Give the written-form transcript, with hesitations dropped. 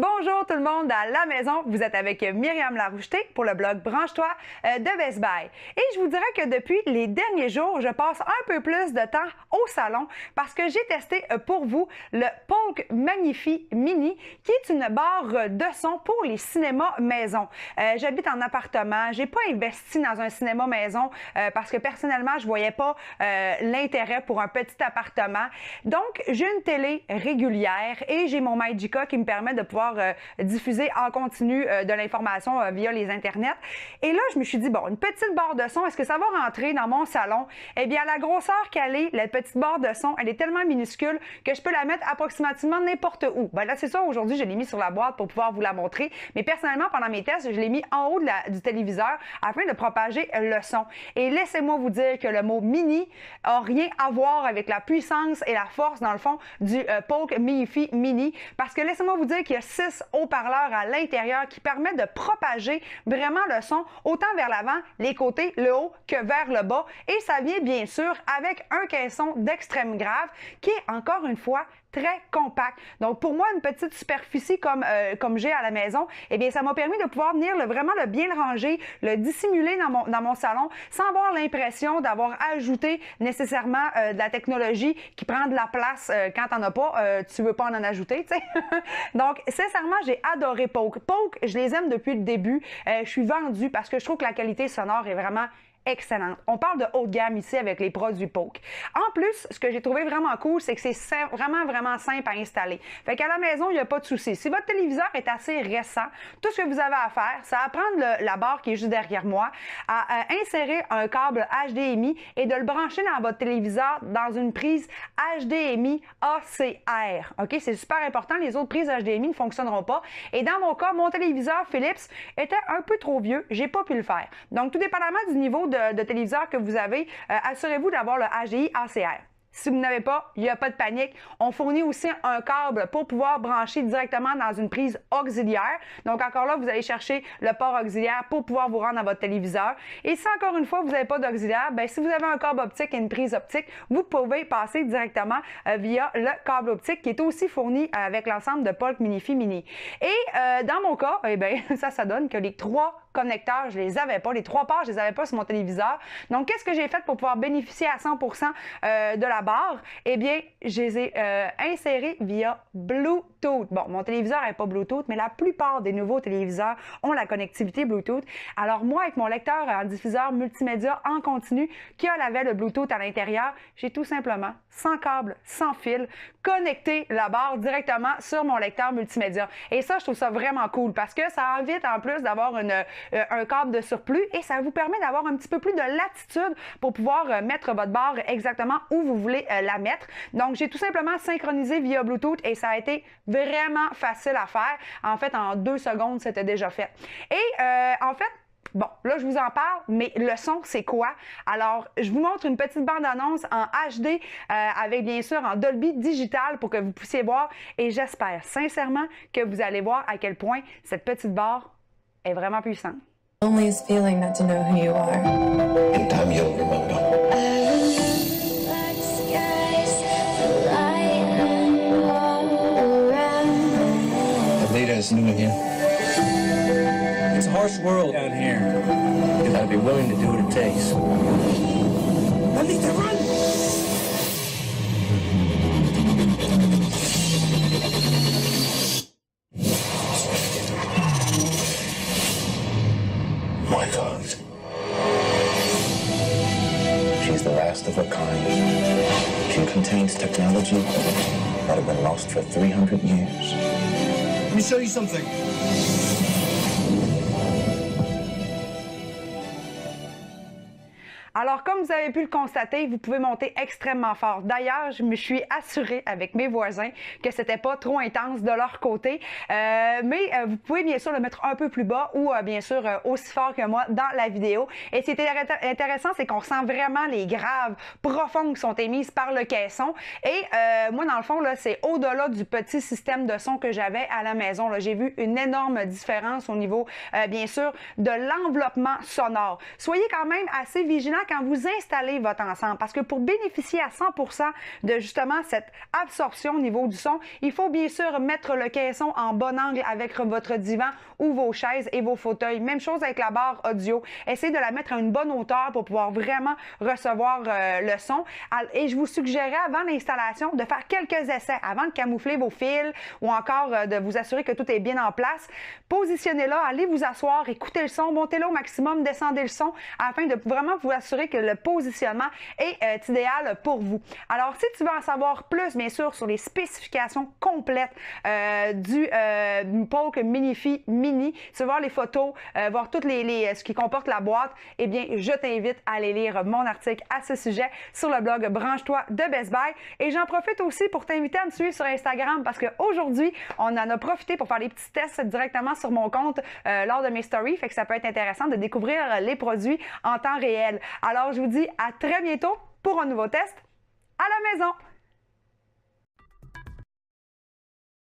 Bonjour tout le monde à la maison, vous êtes avec Myriam Laroucheté pour le blog Branche-toi de Best Buy. Et je vous dirais que depuis les derniers jours, je passe un peu plus de temps au salon parce que j'ai testé pour vous le Polk Magnifi Mini qui est une barre de son pour les cinémas maison. J'habite en appartement, j'ai pas investi dans un cinéma maison parce que personnellement, je voyais pas l'intérêt pour un petit appartement. Donc, j'ai une télé régulière et j'ai mon Magica qui me permet de pouvoir diffuser en continu de l'information via les internets. Et là, je me suis dit, bon, une petite barre de son, est-ce que ça va rentrer dans mon salon? Eh bien, à la grosseur qu'elle est, la petite barre de son, elle est tellement minuscule que je peux la mettre approximativement n'importe où. Ben là, c'est ça, aujourd'hui, je l'ai mis sur la boîte pour pouvoir vous la montrer. Mais personnellement, pendant mes tests, je l'ai mis en haut du téléviseur afin de propager le son. Et laissez-moi vous dire que le mot mini a rien à voir avec la puissance et la force, dans le fond, du Polk Magnifi Mini. Parce que laissez-moi vous dire qu'il y a 6 haut-parleurs à l'intérieur qui permettent de propager vraiment le son autant vers l'avant, les côtés, le haut que vers le bas. Et ça vient bien sûr avec un caisson d'extrême grave qui est encore une fois très compact. Donc, pour moi, une petite superficie comme j'ai à la maison, eh bien, ça m'a permis de pouvoir venir vraiment bien le ranger, le dissimuler dans mon salon sans avoir l'impression d'avoir ajouté nécessairement de la technologie qui prend de la place quand t'en as pas, tu veux pas en ajouter, tu sais. Donc, sincèrement, j'ai adoré Polk. Polk, je les aime depuis le début. Je suis vendue parce que je trouve que la qualité sonore est vraiment excellente. On parle de haut de gamme ici avec les produits Polk. En plus, ce que j'ai trouvé vraiment cool, c'est que c'est vraiment simple à installer. Fait qu'à la maison, il n'y a pas de souci. Si votre téléviseur est assez récent, tout ce que vous avez à faire, c'est à prendre la barre qui est juste derrière moi, à insérer un câble HDMI et de le brancher dans votre téléviseur dans une prise HDMI ACR. OK? C'est super important. Les autres prises HDMI ne fonctionneront pas. Et dans mon cas, mon téléviseur Philips était un peu trop vieux. J'ai pas pu le faire. Donc, tout dépendamment du niveau de téléviseur que vous avez, assurez-vous d'avoir le HDMI ACR. Si vous n'avez pas, il n'y a pas de panique. On fournit aussi un câble pour pouvoir brancher directement dans une prise auxiliaire. Donc, encore là, vous allez chercher le port auxiliaire pour pouvoir vous rendre à votre téléviseur. Et si, encore une fois, vous n'avez pas d'auxiliaire, ben, si vous avez un câble optique et une prise optique, vous pouvez passer directement via le câble optique qui est aussi fourni avec l'ensemble de Polk Magnifi Mini. Et dans mon cas, eh bien, ça donne que les 3 connecteurs, je les avais pas. Les 3 ports, je les avais pas sur mon téléviseur. Donc, qu'est-ce que j'ai fait pour pouvoir bénéficier à 100% de la barre? Eh bien, je les ai insérés via Bluetooth. Bon, mon téléviseur n'est pas Bluetooth, mais la plupart des nouveaux téléviseurs ont la connectivité Bluetooth. Alors, moi, avec mon lecteur en diffuseur multimédia en continu qui a la le Bluetooth à l'intérieur, j'ai tout simplement, sans câble, sans fil, connecté la barre directement sur mon lecteur multimédia. Et ça, je trouve ça vraiment cool parce que ça évite en plus d'avoir un câble de surplus et ça vous permet d'avoir un petit peu plus de latitude pour pouvoir mettre votre barre exactement où vous voulez la mettre. Donc, j'ai tout simplement synchronisé via Bluetooth et ça a été vraiment facile à faire. En fait, en 2 secondes, c'était déjà fait. Et en fait, bon, là, je vous en parle, mais le son, c'est quoi? Alors, je vous montre une petite bande-annonce en HD avec, bien sûr, en Dolby Digital pour que vous puissiez voir. Et j'espère sincèrement que vous allez voir à quel point cette petite barre est vraiment puissante. Loneliest feeling not to know who you are. In time you'll remember. Alita is new again. It's a harsh world out here. You gotta be willing to do what it takes. Alita, run! My God. She's the last of her kind. She contains technology that have been lost for 300 years. Let me show you something. Alors, comme vous avez pu le constater, vous pouvez monter extrêmement fort. D'ailleurs, je me suis assurée avec mes voisins que c'était pas trop intense de leur côté. Mais vous pouvez bien sûr le mettre un peu plus bas ou bien sûr aussi fort que moi dans la vidéo. Et ce qui est intéressant, c'est qu'on sent vraiment les graves profondes qui sont émises par le caisson. Et moi, dans le fond, là, c'est au-delà du petit système de son que j'avais à la maison. J'ai vu une énorme différence au niveau, bien sûr, de l'enveloppement sonore. Soyez quand même assez vigilants quand vous installez votre ensemble. Parce que pour bénéficier à 100% de justement cette absorption au niveau du son, il faut bien sûr mettre le caisson en bon angle avec votre divan ou vos chaises et vos fauteuils. Même chose avec la barre audio. Essayez de la mettre à une bonne hauteur pour pouvoir vraiment recevoir le son. Et je vous suggérerais avant l'installation de faire quelques essais avant de camoufler vos fils ou encore de vous assurer que tout est bien en place. Positionnez-la, allez vous asseoir, écoutez le son, montez-le au maximum, descendez le son afin de vraiment vous assurer que le positionnement est idéal pour vous. Alors, si tu veux en savoir plus, bien sûr, sur les spécifications complètes du Polk Mini-Fi Mini, tu veux voir les photos, voir toutes ce qui comporte la boîte, eh bien, je t'invite à aller lire mon article à ce sujet sur le blog Branche-toi de Best Buy. Et j'en profite aussi pour t'inviter à me suivre sur Instagram parce qu'aujourd'hui, on en a profité pour faire des petits tests directement sur mon compte lors de mes stories. Fait que ça peut être intéressant de découvrir les produits en temps réel. Alors, je vous dis à très bientôt pour un nouveau test à la maison.